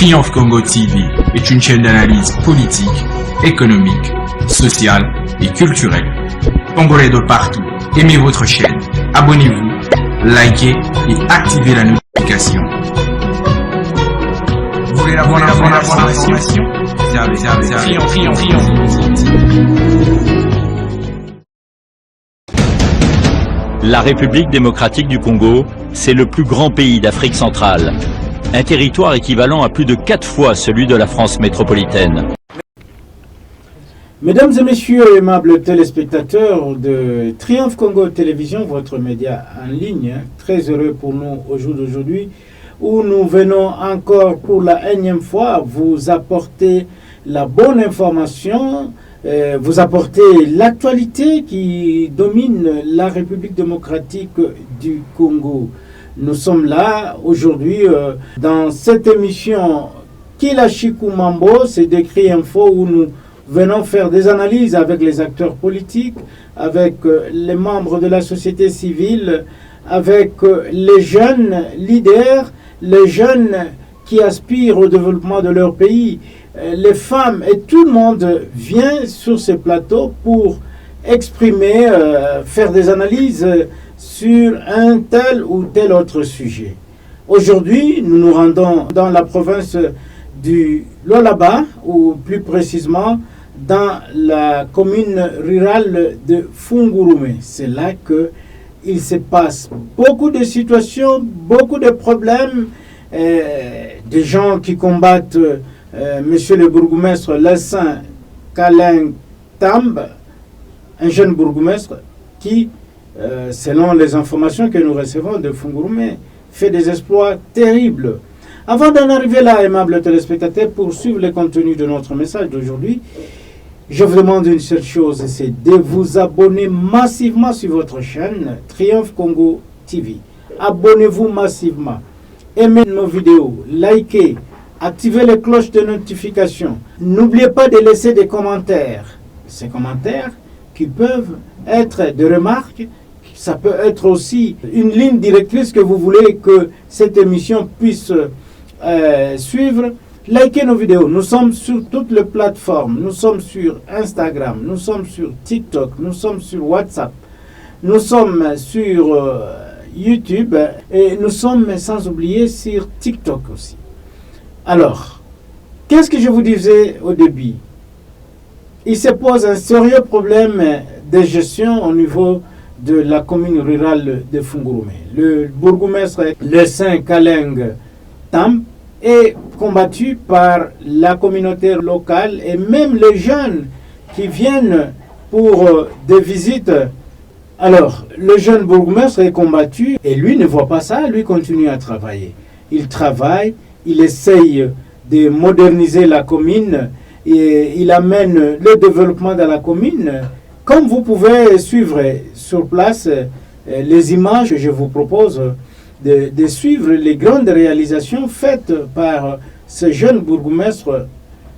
Triomphe Congo TV est une chaîne d'analyse politique, économique, sociale et culturelle. Congolais de partout, aimez votre chaîne, abonnez-vous, likez et activez la notification. Vous voulez la bonne information? Triomphe. La République démocratique du Congo, c'est le plus grand pays d'Afrique centrale. Un territoire équivalent à plus de 4 fois celui de la France métropolitaine. Mesdames et messieurs, aimables téléspectateurs de Triomphe Congo Télévision, votre média en ligne, très heureux pour nous au jour d'aujourd'hui, où nous venons encore pour la énième fois vous apporter la bonne information, vous apporter l'actualité qui domine la République démocratique du Congo. Nous sommes là aujourd'hui dans cette émission Kilashiku Mambo, c'est Décrit Info, où nous venons faire des analyses avec les acteurs politiques, avec les membres de la société civile, avec les jeunes leaders, les jeunes qui aspirent au développement de leur pays, les femmes, et tout le monde vient sur ces plateaux pour exprimer, faire des analyses sur un tel ou tel autre sujet. Aujourd'hui, nous nous rendons dans la province du Lualaba, ou plus précisément dans la commune rurale de Fungurume. C'est là qu'il se passe beaucoup de situations, beaucoup de problèmes, des gens qui combattent monsieur le bourgmestre Lessin Kaleng Tamb, un jeune bourgmestre qui, selon les informations que nous recevons de Fungurume, fait des exploits terribles. Avant d'en arriver là, aimables téléspectateurs, pour suivre le contenu de notre message d'aujourd'hui, je vous demande une seule chose, c'est de vous abonner massivement sur votre chaîne Triomphe Congo TV. Abonnez-vous massivement, aimez nos vidéos, likez, activez les cloches de notification. N'oubliez pas de laisser des commentaires. Ces commentaires qui peuvent être des remarques, ça peut être aussi une ligne directrice que vous voulez que cette émission puisse suivre. Likez nos vidéos. Nous sommes sur toutes les plateformes. Nous sommes sur Instagram, nous sommes sur TikTok, nous sommes sur WhatsApp, nous sommes sur YouTube et nous sommes sans oublier sur TikTok aussi. Alors, qu'est-ce que je vous disais au début? Il se pose un sérieux problème de gestion au niveau de la commune rurale de Fungurume. Le bourgmestre Lessin Kaleng Tamb est combattu par la communauté locale et même les jeunes qui viennent pour des visites. Alors, le jeune bourgmestre est combattu et lui ne voit pas ça, lui continue à travailler. Il travaille, il essaye de moderniser la commune et il amène le développement de la commune. Comme vous pouvez suivre sur place les images que je vous propose, de suivre les grandes réalisations faites par ce jeune bourgmestre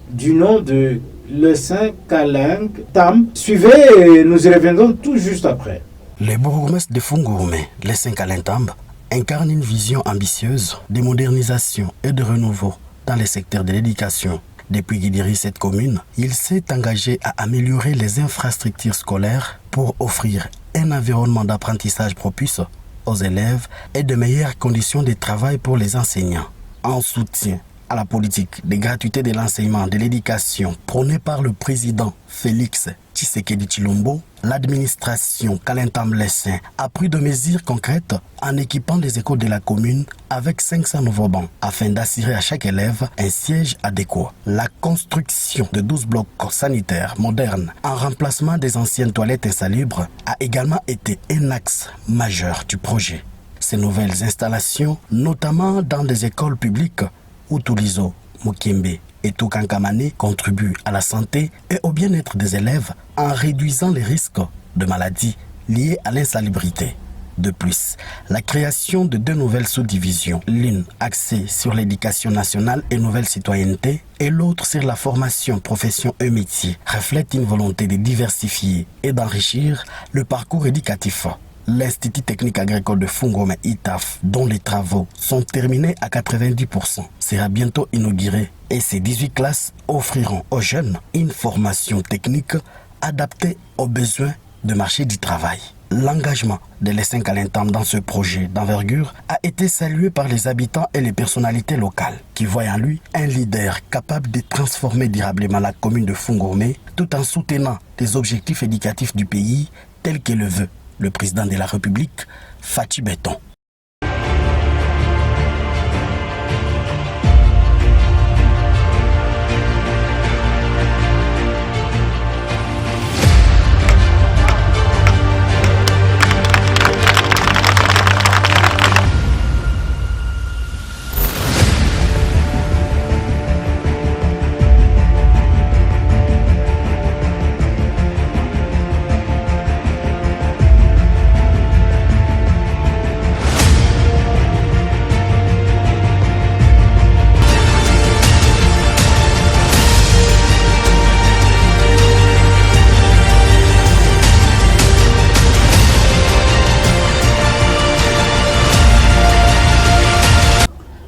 du nom de Lessin Kaleng Tamb. Suivez et nous y reviendrons tout juste après. Le bourgmestre de Fungurume, Lessin Kaleng Tamb, incarne une vision ambitieuse de modernisation et de renouveau dans le secteur de l'éducation. Depuis qu'il dirige cette commune, il s'est engagé à améliorer les infrastructures scolaires pour offrir un environnement d'apprentissage propice aux élèves et de meilleures conditions de travail pour les enseignants. En soutien à la politique de gratuité de l'enseignement de l'éducation prônée par le président Félix Tshisekedi Tshilombo, l'administration Kaleng Tamb Lessin a pris de mesures concrètes en équipant les écoles de la commune avec 500 nouveaux bancs afin d'assurer à chaque élève un siège adéquat. La construction de 12 blocs sanitaires modernes en remplacement des anciennes toilettes insalubres a également été un axe majeur du projet. Ces nouvelles installations, notamment dans des écoles publiques, Utulizo, Mukembe et Tukankamane, contribuent à la santé et au bien-être des élèves en réduisant les risques de maladies liées à l'insalubrité. De plus, la création de 2 nouvelles sous-divisions, l'une axée sur l'éducation nationale et nouvelle citoyenneté et l'autre sur la formation, profession et métier, reflète une volonté de diversifier et d'enrichir le parcours éducatif. l'Institut technique agricole de Fungome ITAF, dont les travaux sont terminés à 90%, sera bientôt inauguré et ces 18 classes offriront aux jeunes une formation technique adaptée aux besoins du marché du travail. L'engagement de l'Essin Kalentam dans ce projet d'envergure a été salué par les habitants et les personnalités locales qui voient en lui un leader capable de transformer durablement la commune de Fungome tout en soutenant les objectifs éducatifs du pays tels que le veut le président de la République, Fatou Béton.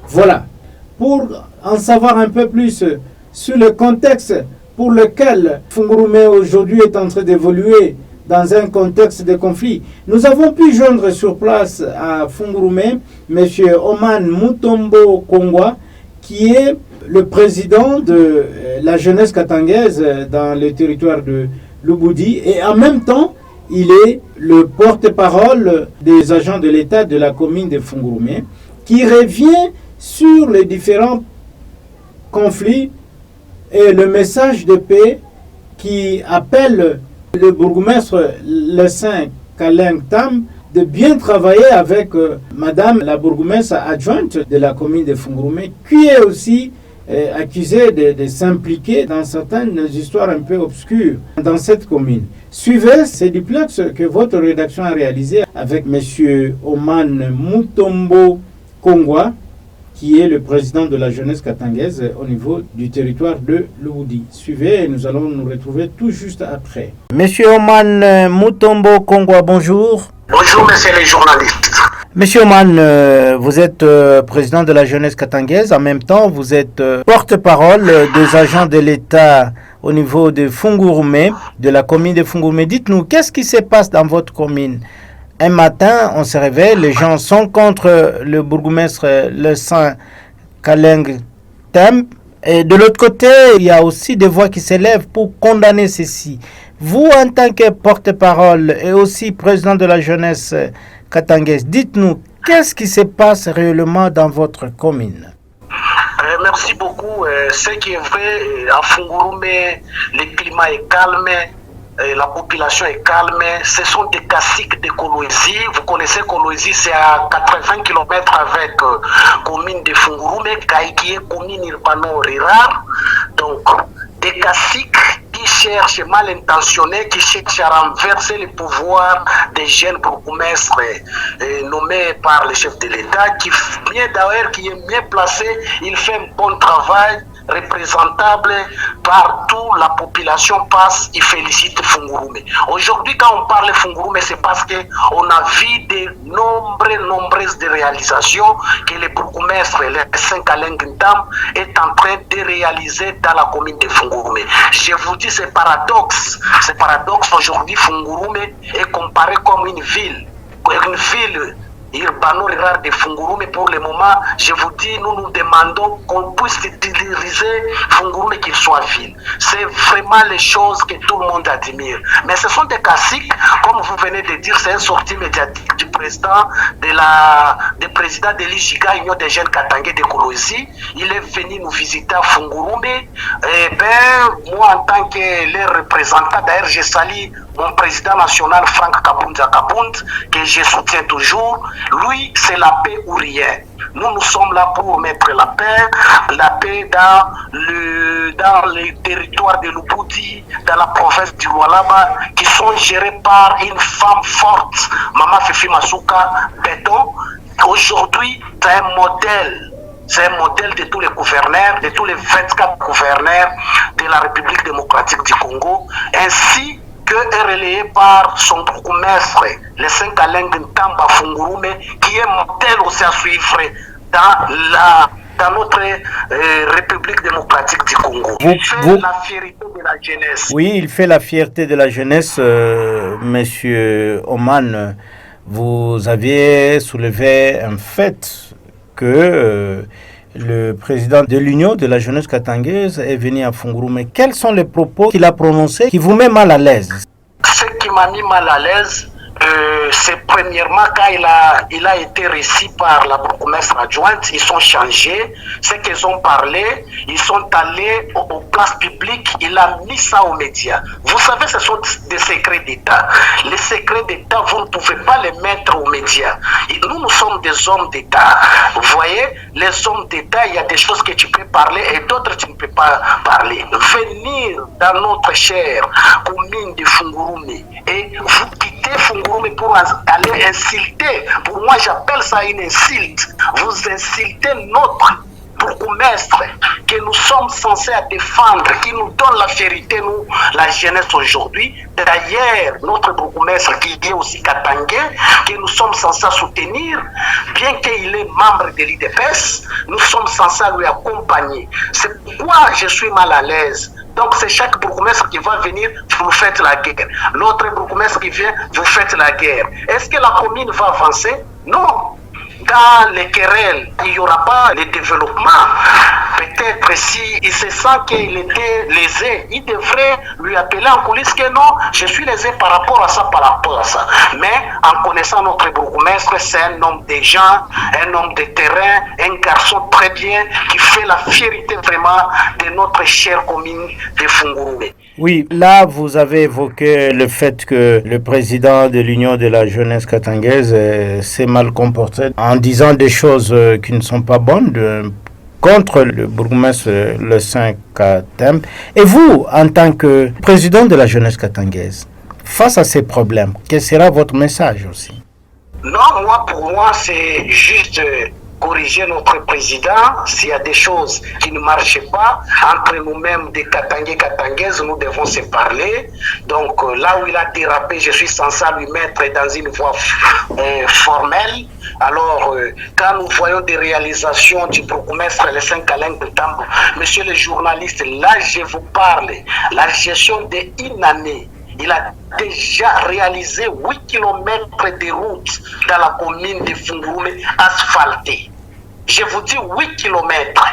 Voilà, pour en savoir un peu plus sur le contexte pour lequel Fungurumé aujourd'hui est en train d'évoluer dans un contexte de conflit, nous avons pu joindre sur place à Fungurumé M. Oman Mutombo Kongwa, qui est le président de la jeunesse katangaise dans le territoire de Lubudi, et en même temps, il est le porte-parole des agents de l'État de la commune de Fungurumé, qui revient sur les différents conflits et le message de paix qui appelle le bourgmestre Lessin Kalentam de bien travailler avec Madame la bourgmestre adjointe de la commune de Fungurumé, qui est aussi accusée de s'impliquer dans certaines histoires un peu obscures dans cette commune. Suivez ces duplex que votre rédaction a réalisé avec M. Oman Mutombo Kongwa, qui est le président de la jeunesse katangaise au niveau du territoire de Lubudi. Suivez et nous allons nous retrouver tout juste après. Monsieur Oman Mutombo Kongwa, bonjour. Bonjour, messieurs les journalistes. Monsieur Oman, vous êtes président de la jeunesse katangaise, en même temps vous êtes porte-parole des agents de l'État au niveau de Fungurumé, de la commune de Fungurumé. Dites-nous, qu'est-ce qui se passe dans votre commune? Un matin, on se réveille, les gens sont contre le bourgmestre Lessin Kalentam. Et de l'autre côté, il y a aussi des voix qui s'élèvent pour condamner ceci. Vous, en tant que porte-parole et aussi président de la jeunesse katangaise, dites-nous, qu'est-ce qui se passe réellement dans votre commune? Merci beaucoup. Ce qui est vrai, à Fungurumé, le climat est calme. La population est calme. Ce sont des caciques de Kolwezi. Vous connaissez Kolwezi, c'est à 80 km avec commune de Fungurumé, qui est commune urbano-rurale. Donc, des caciques qui cherchent, mal intentionnés, qui cherchent à renverser le pouvoir des jeunes bourgmestres nommés par le chef de l'État, qui est bien placé, il fait un bon travail, représentable partout, la population passe et félicite Fungurumé. Aujourd'hui, quand on parle de Fungurumé, c'est parce qu'on a vu de nombreuses réalisations que le bourgmestre, Lessin Kalentam, est en train de réaliser dans la commune de Fungurumé. Je vous dis, c'est paradoxe. C'est paradoxe. Aujourd'hui, Fungurumé est comparé comme une ville urbano-rurale de Fungurumé. Pour le moment, je vous dis, nous demandons qu'on puisse utiliser Fungurumé qu'il soit ville. C'est vraiment les choses que tout le monde admire. Mais ce sont des classiques, comme vous venez de dire, c'est une sortie médiatique du président de l'IJIGA, Union des jeunes katangais de Kolwezi. Il est venu nous visiter à Fungurumé. Moi, en tant que le représentant, d'ailleurs, je salue mon président national, Franck Kabunda Kabund, que je soutiens toujours. Lui, c'est la paix ou rien. Nous sommes là pour mettre la paix dans les territoires de Lubudi, dans la province du Lualaba, qui sont gérés par une femme forte, Maman Fifi Masuka Béton. Aujourd'hui, c'est un modèle. C'est un modèle de tous les gouverneurs, de tous les 24 gouverneurs de la République démocratique du Congo. Ainsi, que est relayé par son bourgmestre, le Saint-Caleng Ntamba Fungurume, qui est modèle aussi à suivre dans notre République démocratique du Congo. Il fait la fierté de la jeunesse. Oui, il fait la fierté de la jeunesse, Monsieur Oman. Vous aviez soulevé un fait que le président de l'Union de la jeunesse katangaise est venu à Fungurume. Quels sont les propos qu'il a prononcés qui vous met mal à l'aise? Ce qui m'a mis mal à l'aise, c'est premièrement quand il a été reçu par la bourgmestre adjointe, ils sont changés, ce qu'ils ont parlé, ils sont allés aux places publiques, il a mis ça aux médias. Vous savez, ce sont des secrets d'État. Les secrets d'État, vous ne pouvez pas les mettre aux médias. Et nous sommes des hommes d'État. Vous voyez, les hommes d'État, il y a des choses que tu peux parler et d'autres tu ne peux pas parler. Venir dans notre chère commune de Fungurume et vous quitter Fungurume pour aller insulter. Pour moi, j'appelle ça une insulte. Vous insultez notre bourgmestre que nous sommes censés défendre, qui nous donne la vérité, nous, la jeunesse aujourd'hui. D'ailleurs, notre bourgmestre qui est aussi katangais, que nous sommes censés soutenir, bien qu'il est membre de l'IDPS, nous sommes censés lui accompagner. C'est pourquoi je suis mal à l'aise. Donc c'est chaque bourgmestre qui va venir, vous faites la guerre. L'autre bourgmestre qui vient, vous faites la guerre. Est-ce que la commune va avancer? Non. Dans les querelles, il n'y aura pas le développement. Peut-être si il se sent qu'il était lésé, il devrait lui appeler en coulisses que non, je suis lésé par rapport à ça, par rapport à ça. Mais en connaissant notre bourgmestre, c'est un homme de gens, un homme de terrain, un garçon très bien qui fait la fierté vraiment de notre chère commune de Fungurume. Oui, là, vous avez évoqué le fait que le président de l'Union de la jeunesse katangaise s'est mal comporté en disant des choses qui ne sont pas bonnes contre le bourgmestre Le Saint-Katem. Et vous, en tant que président de la jeunesse katangaise, face à ces problèmes, quel sera votre message aussi? Non, pour moi, c'est juste corriger notre président. S'il y a des choses qui ne marchent pas, entre nous-mêmes, des Katangais, Katangaises, nous devons se parler. Donc là où il a dérapé, je suis censé lui mettre dans une voie formelle. Alors, quand nous voyons des réalisations du bourgmestre Le Saint-Caleng Ntamba, monsieur le journaliste, là je vous parle, la gestion d'une année, il a déjà réalisé 8 km de route dans la commune de Fungurume asphaltée. Je vous dis 8 km.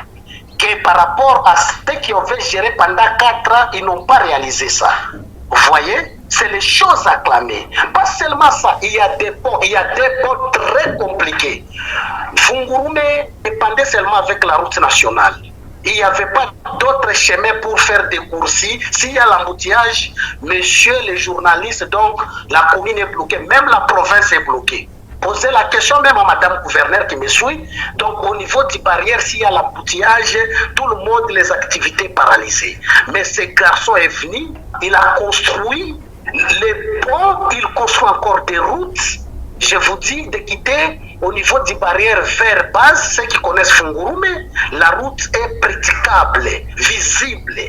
Que par rapport à ce qu'ils avaient géré pendant 4 ans, ils n'ont pas réalisé ça. Vous voyez, c'est les choses à clamer. Pas seulement ça, il y a des ponts très compliqués. Fungurume dépendait seulement avec la route nationale. Il n'y avait pas d'autres chemins pour faire des coursis. S'il y a l'embouteillage, monsieur les journalistes, donc la commune est bloquée, même la province est bloquée. Posez la question même à madame gouverneur qui me suit. Donc au niveau des barrières, s'il y a l'embouteillage, tout le monde, les activités paralysées. Mais ce garçon est venu, il a construit les ponts, il construit encore des routes. Je vous dis de quitter au niveau des barrières vers base, ceux qui connaissent Fungurume, la route est praticable, visible.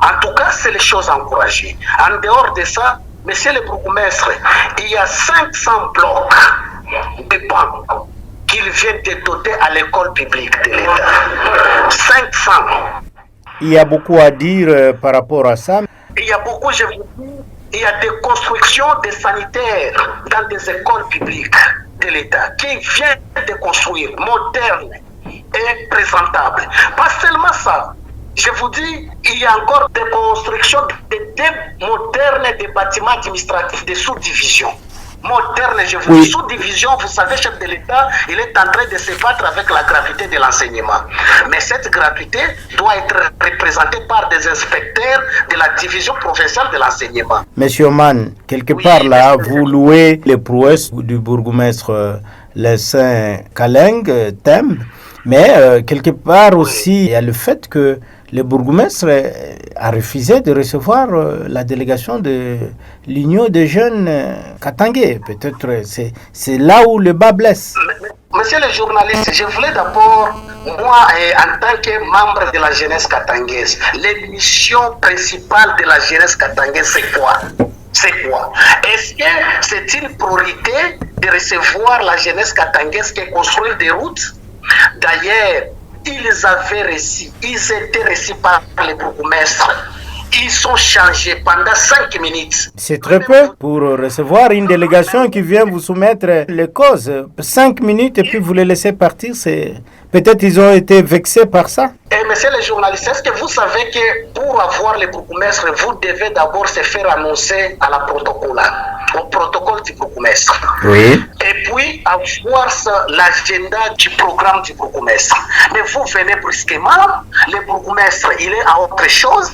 En tout cas, c'est les choses encouragées. En dehors de ça, monsieur le bourgmestre, il y a 500 blocs de banques qu'il vient de doter à l'école publique de l'État. 500. Il y a beaucoup à dire par rapport à ça. Il y a beaucoup, je vous dis, il y a des constructions de sanitaires dans des écoles publiques de l'État qui viennent de construire, modernes et présentables. Pas seulement ça. Je vous dis, il y a encore des constructions modernes des bâtiments administratifs de sous-division. Moderne, je vous dis, sous-division, vous savez, chef de l'État, il est en train de se battre avec la gratuité de l'enseignement. Mais cette gratuité doit être représentée par des inspecteurs de la division provinciale de l'enseignement. Monsieur Oman, quelque part là, vous louez les prouesses du bourgmestre Le Saint-Caleng Ntamba, mais quelque part aussi, il y a le fait que le bourgmestre a refusé de recevoir la délégation de l'Union des jeunes katangais. Peut-être c'est là où le bas blesse. Monsieur le journaliste, je voulais d'abord, moi, en tant que membre de la jeunesse katangaise, les missions principales de la jeunesse katangaise, c'est quoi? c'est quoi? Est-ce que c'est une priorité de recevoir la jeunesse katangaise et construire des routes? D'ailleurs, ils avaient reçu, ils étaient reçus par les bourgmestres. Ils sont changés pendant 5 minutes. C'est très peu pour recevoir une délégation qui vient vous soumettre les causes. 5 minutes et puis vous les laissez partir, c'est... Peut-être ils ont été vexés par ça. Et messieurs les journalistes, est-ce que vous savez que pour avoir les bourgmestres, vous devez d'abord se faire annoncer à la protocole, au protocole du bourgmestre. Oui. Et puis avoir l'agenda du programme du bourgmestre. Mais vous venez brusquement, le bourgmestre, il est à autre chose.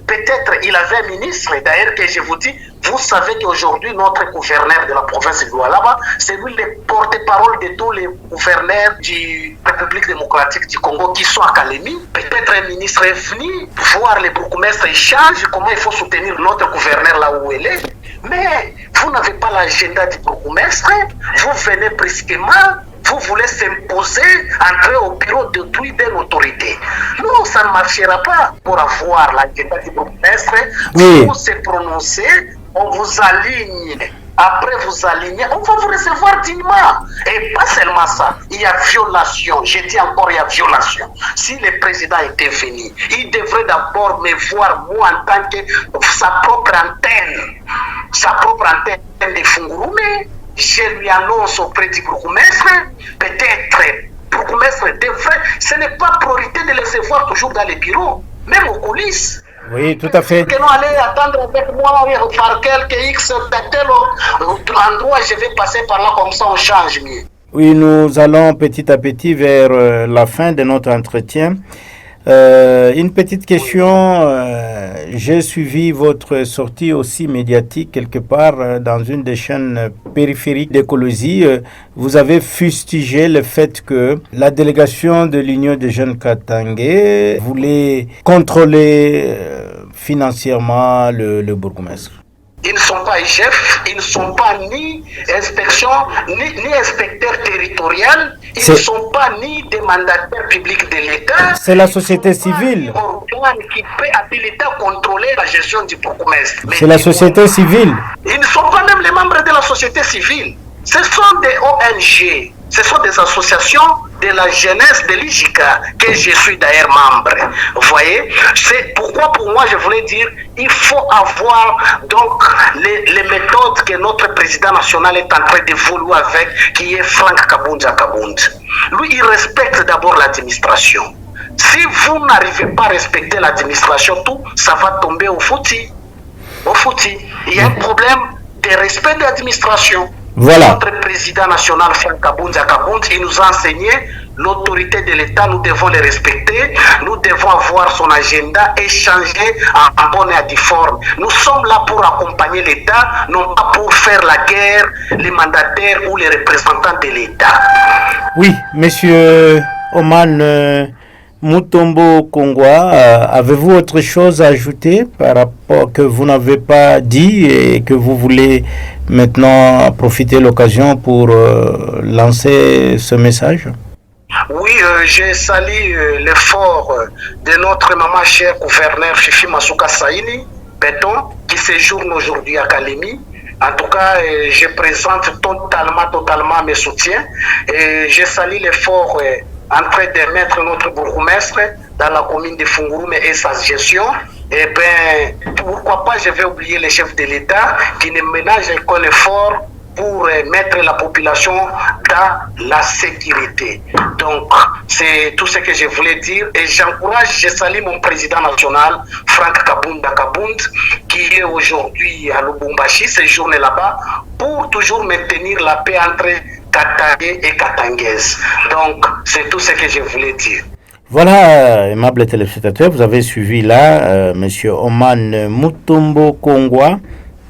Peut-être il avait un ministre, d'ailleurs que je vous dis, vous savez qu'aujourd'hui notre gouverneur de la province de Lualaba, c'est lui le porte-parole de tous les gouverneurs de la République démocratique du Congo qui sont à Kalemi. Peut-être un ministre est venu voir les bourgmestres échange comment il faut soutenir notre gouverneur là où il est. Mais vous n'avez pas l'agenda du bourgmestre, vous venez brusquement. Vous voulez s'imposer, entrer au bureau de toute une autorité. Non, ça ne marchera pas pour avoir l'agenda du bourgmestre. Oui. Vous se prononcez, on vous aligne. Après vous aligner, on va vous recevoir dignement. Et pas seulement ça, il y a violation. Je dis encore, il y a violation. Si le président était venu, il devrait d'abord me voir, moi, en tant que sa propre antenne de Fungurume. Je lui annonce auprès du bourgmestre, peut-être le bourgmestre devrait, ce n'est pas priorité de les voir toujours dans les bureaux, même aux coulisses. Oui, tout à fait. Que nous allons attendre avec moi par quelques X de tel endroit, je vais passer par là, comme ça on change mieux. Oui, nous allons petit à petit vers la fin de notre entretien. Une petite question, j'ai suivi votre sortie aussi médiatique quelque part dans une des chaînes périphériques d'écologie. Vous avez fustigé le fait que la délégation de l'Union des jeunes katangais voulait contrôler financièrement le bourgmestre. Ils ne sont pas chefs, ils ne sont pas ni inspection, ni inspecteurs territoriaux, ils ne sont pas ni des mandataires publics de l'État. C'est la société civile. Qui peut habiliter à contrôler la gestion du bourgmestre. C'est la société civile. Ils ne sont pas même les membres de la société civile. Ce sont des ONG, ce sont des associations de la jeunesse de l'IJICA, que je suis d'ailleurs membre. Vous voyez, c'est pourquoi pour moi je voulais dire, il faut avoir donc les méthodes que notre président national est en train d'évoluer avec, qui est Franck Kabunda Kabunda. Lui, il respecte d'abord l'administration. Si vous n'arrivez pas à respecter l'administration, tout, ça va tomber au fouti. Au fouti. Il y a un problème de respect de l'administration. Voilà. Notre président national, Franck Kabunda Kabunda, il nous a enseigné l'autorité de l'État, nous devons les respecter, nous devons avoir son agenda et changer en bonne et due forme. Nous sommes là pour accompagner l'État, non pas pour faire la guerre, les mandataires ou les représentants de l'État. Oui, monsieur Oman Mutombo Kongwa, avez-vous autre chose à ajouter par rapport que vous n'avez pas dit et que vous voulez maintenant profiter de l'occasion pour lancer ce message? Oui, je salue l'effort de notre maman chère gouverneur Fifi Masuka Saini, Béton, qui séjourne aujourd'hui à Kalemi. En tout cas, je présente totalement mes soutiens et je salue l'effort en train de mettre notre bourgmestre dans la commune de Fungurume et sa gestion. Eh bien, pourquoi pas, je vais oublier les chefs de l'État qui ne ménagent qu'un effort pour mettre la population dans la sécurité. Donc, c'est tout ce que je voulais dire. Et j'encourage, je salue mon président national, Franck Kabunda Kabunda, qui est aujourd'hui à Lubumbashi, séjourne là-bas, pour toujours maintenir la paix entre Katangais et Katangaises. Donc, c'est tout ce que je voulais dire. Voilà, aimables téléspectateurs, vous avez suivi là Monsieur Oman Mutombo Kongwa,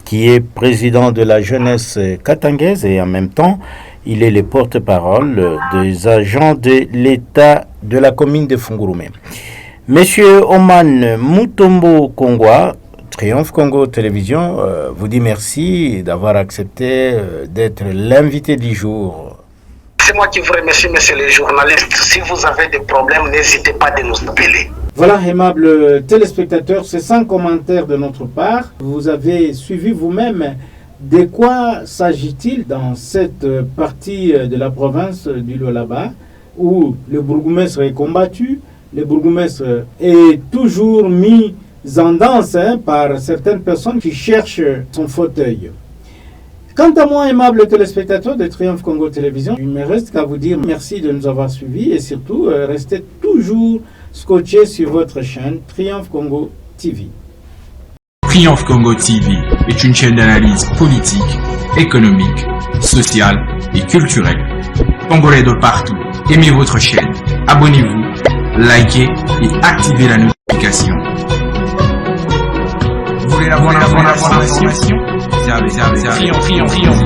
qui est président de la jeunesse katangaise et en même temps, il est le porte-parole des agents de l'État de la commune de Fungurume. Monsieur Oman Mutombo Kongwa, Triomphe Congo Télévision, vous dit merci d'avoir accepté d'être l'invité du jour. C'est moi qui vous remercie, messieurs les journalistes. Si vous avez des problèmes, n'hésitez pas à nous appeler. Voilà, aimables téléspectateurs, c'est sans commentaire de notre part. Vous avez suivi vous-même de quoi s'agit-il dans cette partie de la province du Lualaba où le bourgmestre est combattu, le bourgmestre est toujours mis en danse par certaines personnes qui cherchent son fauteuil. Quant à moi, aimables téléspectateurs de Triomphe Congo Télévision, il ne me reste qu'à vous dire merci de nous avoir suivis et surtout restez toujours scotchés sur votre chaîne Triomphe Congo TV. Triomphe Congo TV est une chaîne d'analyse politique, économique, sociale et culturelle. Congolais de partout, aimez votre chaîne, abonnez-vous, likez et activez la notification. Vous voulez la bonne information? Triomphe.